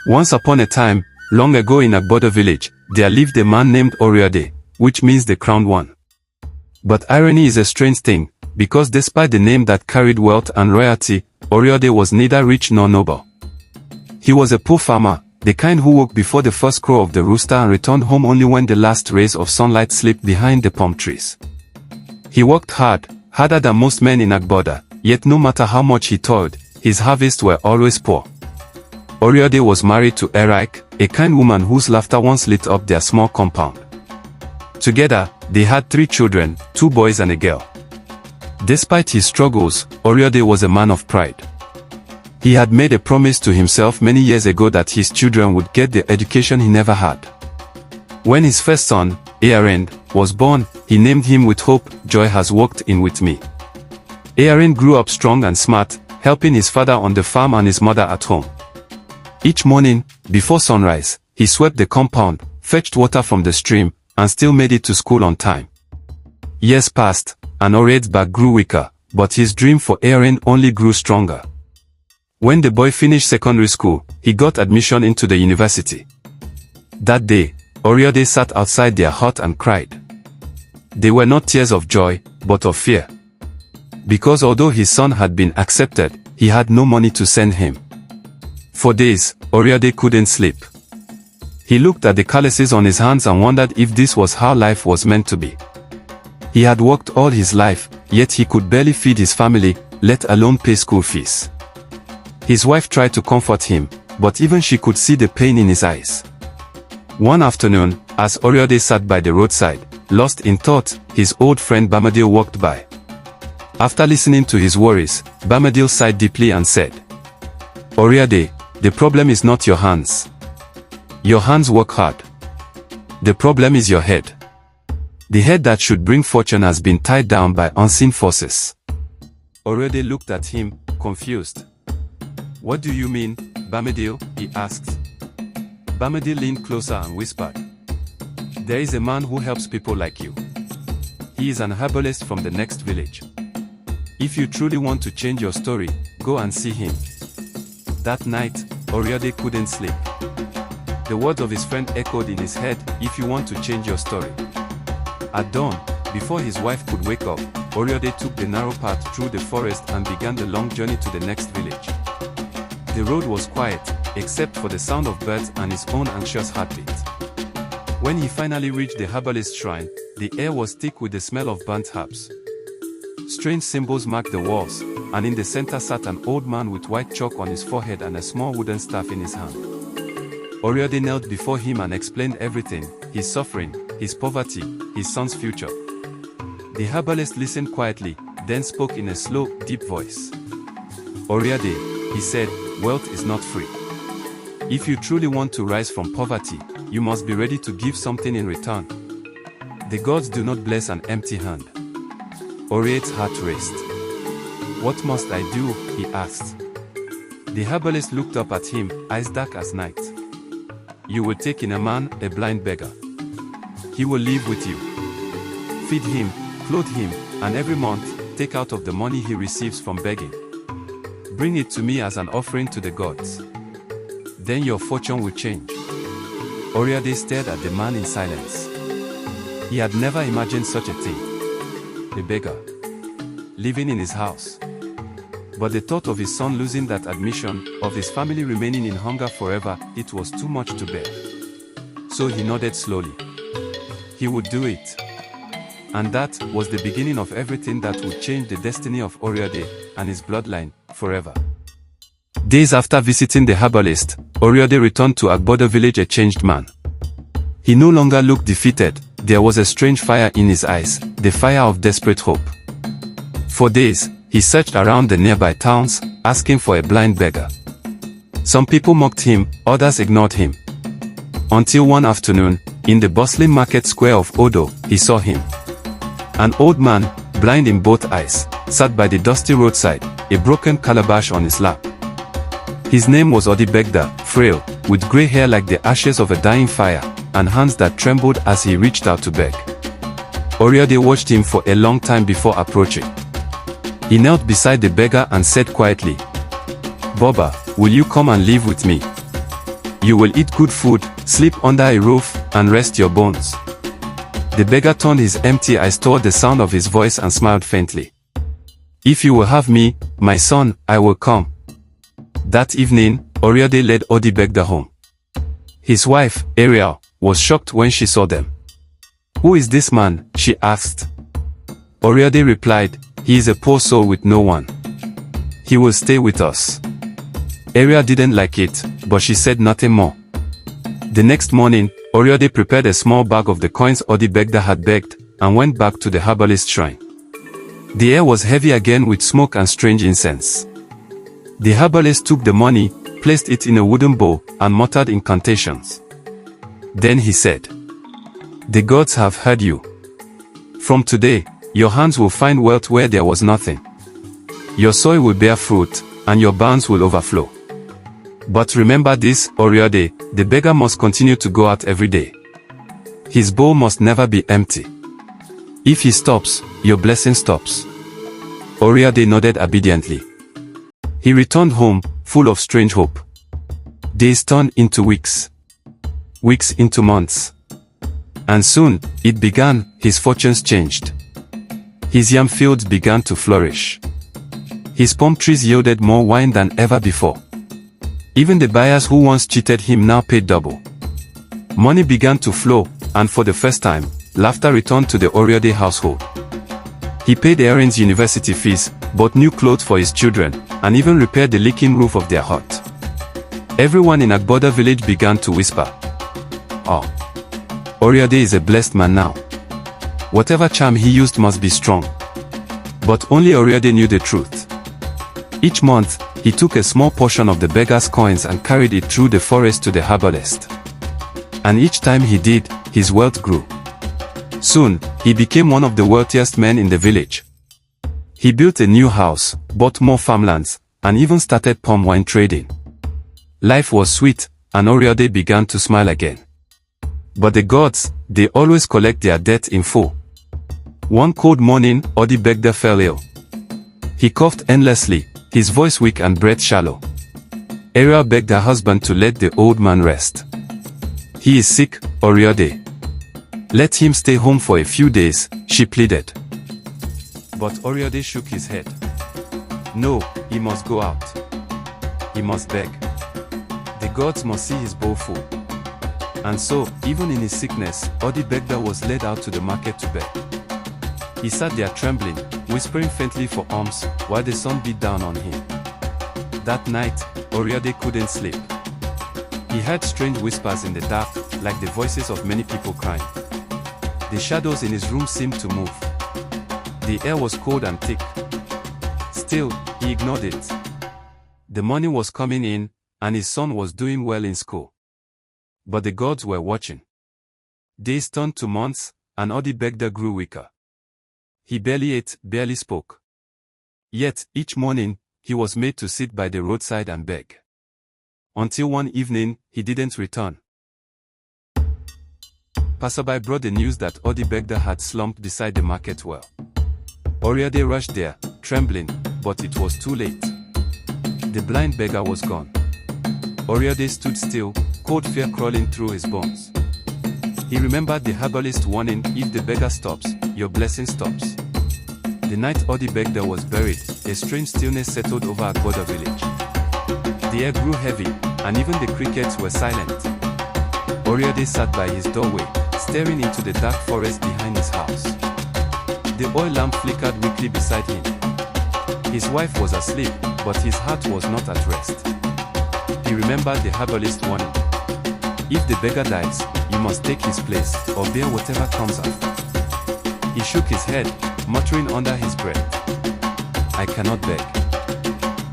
Once upon a time, long ago in Agbodo village, there lived a man named Oriode, which means the crowned one. But irony is a strange thing, because despite the name that carried wealth and royalty, Oriode was neither rich nor noble. He was a poor farmer, the kind who woke before the first crow of the rooster and returned home only when the last rays of sunlight slipped behind the palm trees. He worked hard, harder than most men in Agbodo, yet no matter how much he toiled, his harvests were always poor. Oriode was married to Erike, a kind woman whose laughter once lit up their small compound. Together, they had 3 children, 2 boys and a girl. Despite his struggles, Oriode was a man of pride. He had made a promise to himself many years ago that his children would get the education he never had. When his first son, Earend, was born, he named him with hope, "Joy has walked in with me." Earend grew up strong and smart, helping his father on the farm and his mother at home. Each morning, before sunrise, he swept the compound, fetched water from the stream, and still made it to school on time. Years passed, and Oriede's back grew weaker, but his dream for Earend only grew stronger. When the boy finished secondary school, he got admission into the university. That day, Oriode sat outside their hut and cried. They were not tears of joy, but of fear. Because although his son had been accepted, he had no money to send him. For days, Oriode couldn't sleep. He looked at the calluses on his hands and wondered if this was how life was meant to be. He had worked all his life, yet he could barely feed his family, let alone pay school fees. His wife tried to comfort him, but even she could see the pain in his eyes. One afternoon, as Oriode sat by the roadside, lost in thought, his old friend Bamadil walked by. After listening to his worries, Bamadil sighed deeply and said, "Oriode, the problem is not your hands. Your hands work hard. The problem is your head. The head that should bring fortune has been tied down by unseen forces." Oriode looked at him, confused. "What do you mean, Bamadil?" he asked. Bamadil leaned closer and whispered, "There is a man who helps people like you. He is an herbalist from the next village. If you truly want to change your story, go and see him." That night, Oriode couldn't sleep. The words of his friend echoed in his head, "If you want to change your story." At dawn, before his wife could wake up, Oriode took the narrow path through the forest and began the long journey to the next village. The road was quiet, except for the sound of birds and his own anxious heartbeat. When he finally reached the herbalist's shrine, the air was thick with the smell of burnt herbs. Strange symbols marked the walls, and in the center sat an old man with white chalk on his forehead and a small wooden staff in his hand. Oriode knelt before him and explained everything, his suffering, his poverty, his son's future. The herbalist listened quietly, then spoke in a slow, deep voice. "Oriode," he said, "wealth is not free. If you truly want to rise from poverty, you must be ready to give something in return. The gods do not bless an empty hand." Oriede's heart raced. "What must I do?" he asked. The herbalist looked up at him, eyes dark as night. "You will take in a man, a blind beggar. He will live with you. Feed him, clothe him, and every month, take out of the money he receives from begging. Bring it to me as an offering to the gods. Then your fortune will change." Oriode stared at the man in silence. He had never imagined such a thing. A beggar, living in his house. But the thought of his son losing that admission, of his family remaining in hunger forever, it was too much to bear. So he nodded slowly. He would do it. And that was the beginning of everything that would change the destiny of Oriode and his bloodline forever. Days after visiting the herbalist, Oriode returned to Agbodo village a changed man. He no longer looked defeated, there was a strange fire in his eyes, the fire of desperate hope. For days, he searched around the nearby towns, asking for a blind beggar. Some people mocked him, others ignored him. Until one afternoon, in the bustling market square of Odo, he saw him. An old man, blind in both eyes, sat by the dusty roadside, a broken calabash on his lap. His name was Odibegda, frail, with grey hair like the ashes of a dying fire, and hands that trembled as he reached out to beg. Oriode watched him for a long time before approaching. He knelt beside the beggar and said quietly, "Boba, will you come and live with me?" you will eat good food, sleep under a roof, and rest your bones. The beggar turned his empty eyes toward the sound of his voice and smiled faintly. If you will have me, my son, I will come. That evening, Oriode led Odi Begda home. His wife, Ariel, was shocked when she saw them. Who is this man? She asked. Oriode replied, he is a poor soul with no one. He will stay with us. Ariel didn't like it, but she said nothing more. The next morning, Oriode prepared a small bag of the coins Odi Begda had begged, and went back to the herbalist shrine. The air was heavy again with smoke and strange incense. The herbalist took the money, placed it in a wooden bowl, and muttered incantations. Then he said, the gods have heard you. From today, your hands will find wealth where there was nothing. Your soil will bear fruit, and your barns will overflow. But remember this, Oriode, the beggar must continue to go out every day. His bowl must never be empty. If he stops, your blessing stops. Oriode nodded obediently. He returned home, full of strange hope. Days turned into weeks. Weeks into months. And soon, it began, his fortunes changed. His yam fields began to flourish. His palm trees yielded more wine than ever before. Even the buyers who once cheated him now paid double. Money began to flow, and for the first time, laughter returned to the Oriode household. He paid Aaron's university fees, bought new clothes for his children, and even repaired the leaking roof of their hut. Everyone in Agboda village began to whisper, "Oh, Oriode is a blessed man now. Whatever charm he used must be strong." But only Oriode knew the truth. Each month, he took a small portion of the beggar's coins and carried it through the forest to the herbalist. And each time he did, his wealth grew. Soon, he became one of the wealthiest men in the village. He built a new house, bought more farmlands, and even started palm wine trading. Life was sweet, and Oriode began to smile again. But the gods, they always collect their debt in full. One cold morning, Odi Begda fell ill. He coughed endlessly, his voice weak and breath shallow. Ariel begged her husband to let the old man rest. He is sick, Oriode. Let him stay home for a few days, she pleaded. But Oriode shook his head. No, he must go out. He must beg. The gods must see his bowl full. And so, even in his sickness, Odi Begda was led out to the market to beg. He sat there trembling, whispering faintly for alms, while the sun beat down on him. That night, Oriode couldn't sleep. He heard strange whispers in the dark, like the voices of many people crying. The shadows in his room seemed to move. The air was cold and thick. Still, he ignored it. The money was coming in, and his son was doing well in school. But the gods were watching. Days turned to months, and Odi Begda grew weaker. He barely ate, barely spoke. Yet, each morning, he was made to sit by the roadside and beg. Until one evening, he didn't return. Passerby brought the news that Odi Begda had slumped beside the market well. Oriode rushed there, trembling, but it was too late. The blind beggar was gone. Oriode stood still, cold fear crawling through his bones. He remembered the herbalist's warning, if the beggar stops, your blessing stops. The night Odi Begda was buried, a strange stillness settled over Agboda village. The air grew heavy, and even the crickets were silent. Oriode sat by his doorway, staring into the dark forest behind his house. The oil lamp flickered weakly beside him. His wife was asleep, but his heart was not at rest. He remembered the herbalist's warning. If the beggar dies, you must take his place, or bear whatever comes after. He shook his head, muttering under his breath, I cannot beg.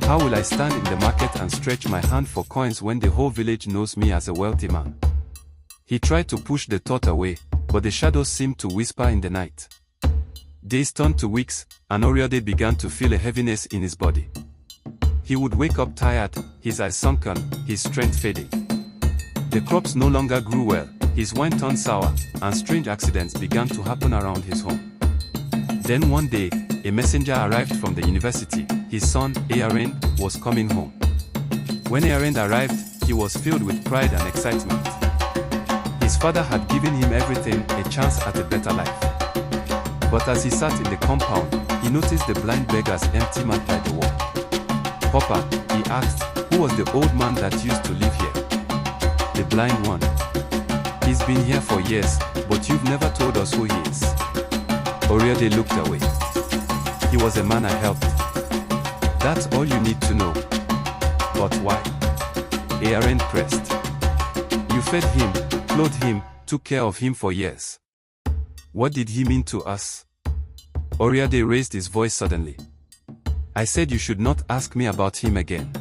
How will I stand in the market and stretch my hand for coins when the whole village knows me as a wealthy man? He tried to push the thought away, but the shadows seemed to whisper in the night. Days turned to weeks, and Oriode began to feel a heaviness in his body. He would wake up tired, his eyes sunken, his strength fading. The crops no longer grew well, his wine turned sour, and strange accidents began to happen around his home. Then one day, a messenger arrived from the university. His son, Aaron, was coming home. When Aaron arrived, He was filled with pride and excitement. His father had given him everything, a chance at a better life. But as he sat in the compound, he noticed the blind beggar's empty mat by the wall. "Papa," he asked, "who was the old man that used to live here?" "The blind one. He's been here for years, but you've never told us who he is." Oriade looked away. "He was a man I helped. That's all you need to know." "But why?" Aaron pressed. "You fed him, clothed him, took care of him for years. What did he mean to us?" Oriade raised his voice suddenly. "I said you should not ask me about him again."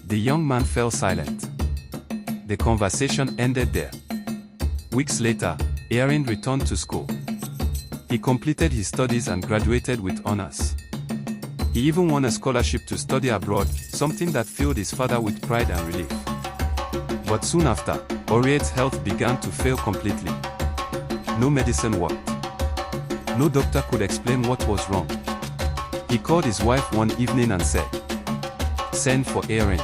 The young man fell silent. The conversation ended there. Weeks later, Aaron returned to school. He completed his studies and graduated with honors. He even won a scholarship to study abroad, something that filled his father with pride and relief. But soon after, Oriade's health began to fail completely. No medicine worked. No doctor could explain what was wrong. He called his wife one evening and said, "Send for Aaron.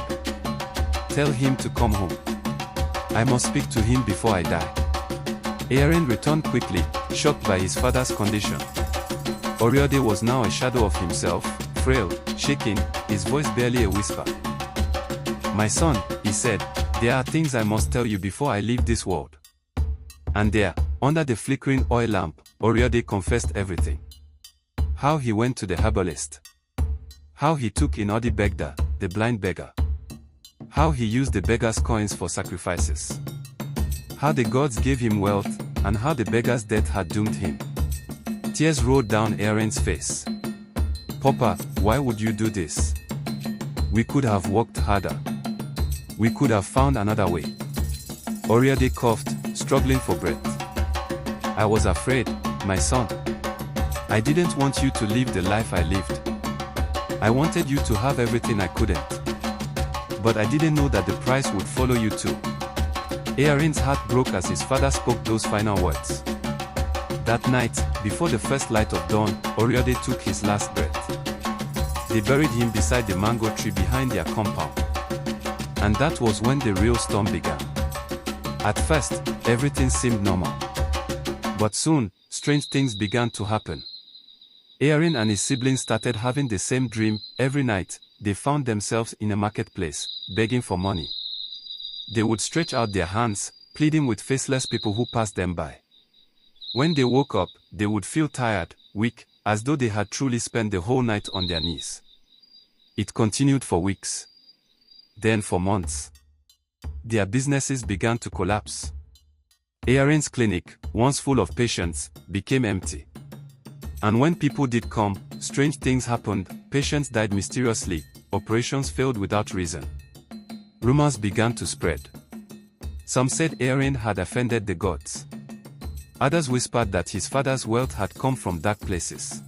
Tell him to come home. I must speak to him before I die." Aaron returned quickly, shocked by his father's condition. Oriade was now a shadow of himself, frail, shaking, his voice barely a whisper. "My son," he said, "there are things I must tell you before I leave this world." And there, under the flickering oil lamp, Oriade confessed everything. How he went to the herbalist. How he took Inodi Begda, the blind beggar. How he used the beggar's coins for sacrifices. How the gods gave him wealth, and how the beggar's death had doomed him. Tears rolled down Aaron's face. "Papa, why would you do this? We could have worked harder. We could have found another way." Oriade coughed, struggling for breath. "I was afraid, my son. I didn't want you to live the life I lived. I wanted you to have everything I couldn't. But I didn't know that the price would follow you too." Aaron's heart broke as his father spoke those final words. That night, before the first light of dawn, Oriade took his last breath. They buried him beside the mango tree behind their compound. And that was when the real storm began. At first, everything seemed normal. But soon, strange things began to happen. Aaron and his siblings started having the same dream. Every night, they found themselves in a marketplace, begging for money. They would stretch out their hands, pleading with faceless people who passed them by. When they woke up, they would feel tired, weak, as though they had truly spent the whole night on their knees. It continued for weeks. Then for months. Their businesses began to collapse. Aaron's clinic, once full of patients, became empty. And when people did come, strange things happened. Patients died mysteriously, operations failed without reason. Rumors began to spread. Some said Aaron had offended the gods. Others whispered that his father's wealth had come from dark places.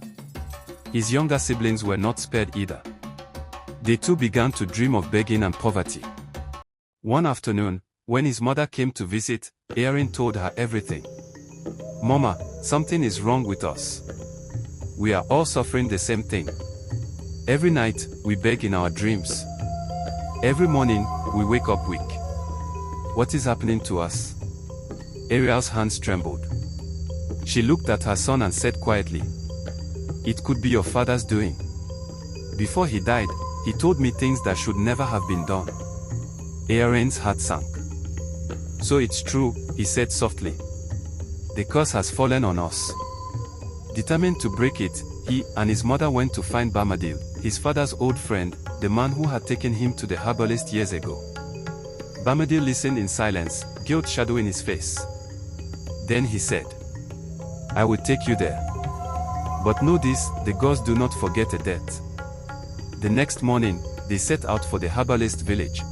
His younger siblings were not spared either. They too began to dream of begging and poverty. One afternoon, when his mother came to visit, Aaron told her everything. "Mama, something is wrong with us. We are all suffering the same thing. Every night, we beg in our dreams. Every morning, we wake up weak. What is happening to us?" Ariel's hands trembled. She looked at her son and said quietly, "It could be your father's doing. Before he died, he told me things that should never have been done." Aaron's heart sank. "So it's true," he said softly. "The curse has fallen on us." Determined to break it, he and his mother went to find Bamadil, his father's old friend, the man who had taken him to the herbalist years ago. Bamadil listened in silence, guilt shadowing his face. Then he said, "I will take you there. But know this, the gods do not forget a debt." The next morning, they set out for the herbalist village.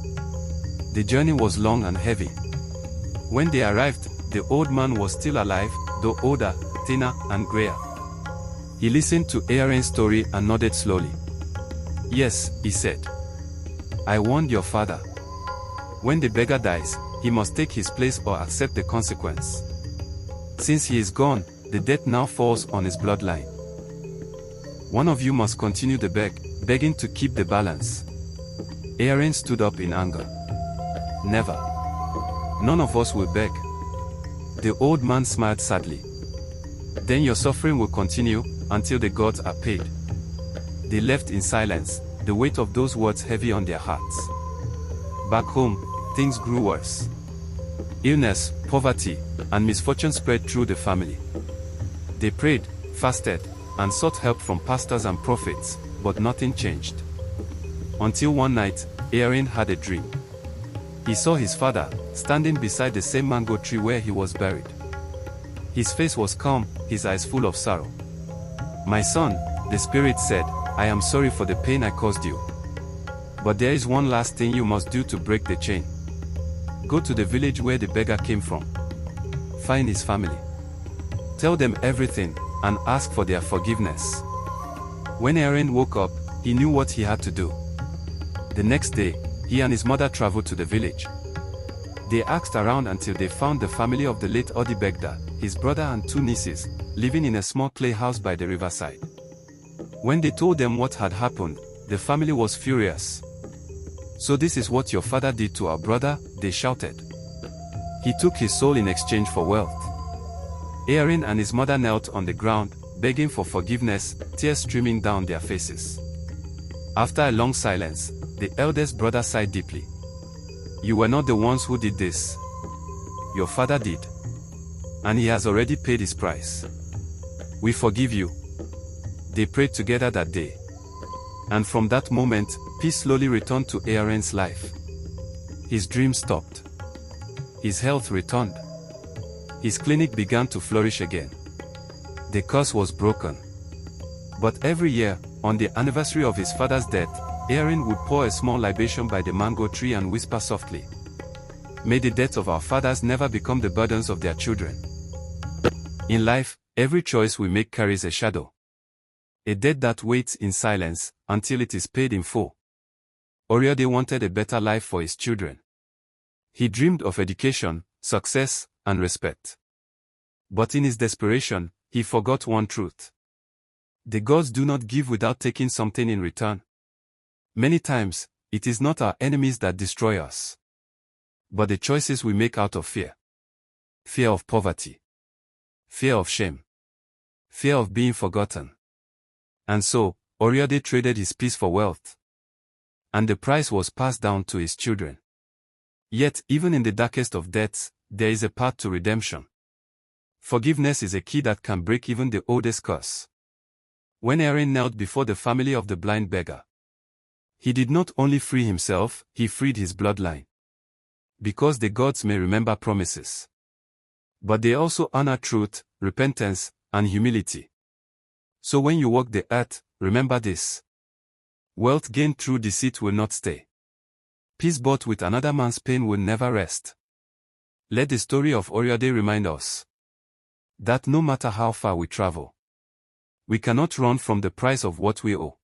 The journey was long and heavy. When they arrived, the old man was still alive, though older, thinner, and grayer. He listened to Aaron's story and nodded slowly. "Yes," he said. "I warned your father. When the beggar dies, he must take his place or accept the consequence. Since he is gone, the debt now falls on his bloodline. One of you must continue the begging to keep the balance." Aaron stood up in anger. Never. None of us will beg. The old man smiled sadly. Then your suffering will continue, until the gods are paid. They left in silence, the weight of those words heavy on their hearts. Back home, things grew worse. Illness, poverty, and misfortune spread through the family. They prayed, fasted, and sought help from pastors and prophets, but nothing changed. Until one night, Aaron had a dream. He saw his father, standing beside the same mango tree where he was buried. His face was calm, his eyes full of sorrow. "My son," the spirit said, "I am sorry for the pain I caused you. But there is one last thing you must do to break the chain. Go to the village where the beggar came from. Find his family. Tell them everything, and ask for their forgiveness." When Aaron woke up, he knew what he had to do. The next day, he and his mother traveled to the village. They asked around until they found the family of the late Odi Begda, his brother and two nieces, living in a small clay house by the riverside. When they told them what had happened, the family was furious. "So this is what your father did to our brother," they shouted. "He took his soul in exchange for wealth." Aaron and his mother knelt on the ground, begging for forgiveness, tears streaming down their faces. After a long silence, the eldest brother sighed deeply. "You were not the ones who did this. Your father did. And he has already paid his price. We forgive you." They prayed together that day. And from that moment, peace slowly returned to Aaron's life. His dream stopped. His health returned. His clinic began to flourish again. The curse was broken. But every year, on the anniversary of his father's death, Aaron would pour a small libation by the mango tree and whisper softly, "May the death of our fathers never become the burdens of their children." In life, every choice we make carries a shadow. A debt that waits in silence, until it is paid in full. Oriode wanted a better life for his children. He dreamed of education, success, and respect. But in his desperation, he forgot one truth. The gods do not give without taking something in return. Many times, it is not our enemies that destroy us, but the choices we make out of fear. Fear of poverty. Fear of shame. Fear of being forgotten. And so, Oriode traded his peace for wealth. And the price was passed down to his children. Yet, even in the darkest of deaths, there is a path to redemption. Forgiveness is a key that can break even the oldest curse. When Aaron knelt before the family of the blind beggar, he did not only free himself, he freed his bloodline. Because the gods may remember promises, but they also honor truth, repentance, and humility. So when you walk the earth, remember this. Wealth gained through deceit will not stay. Peace bought with another man's pain will never rest. Let the story of Oriode remind us that no matter how far we travel, we cannot run from the price of what we owe.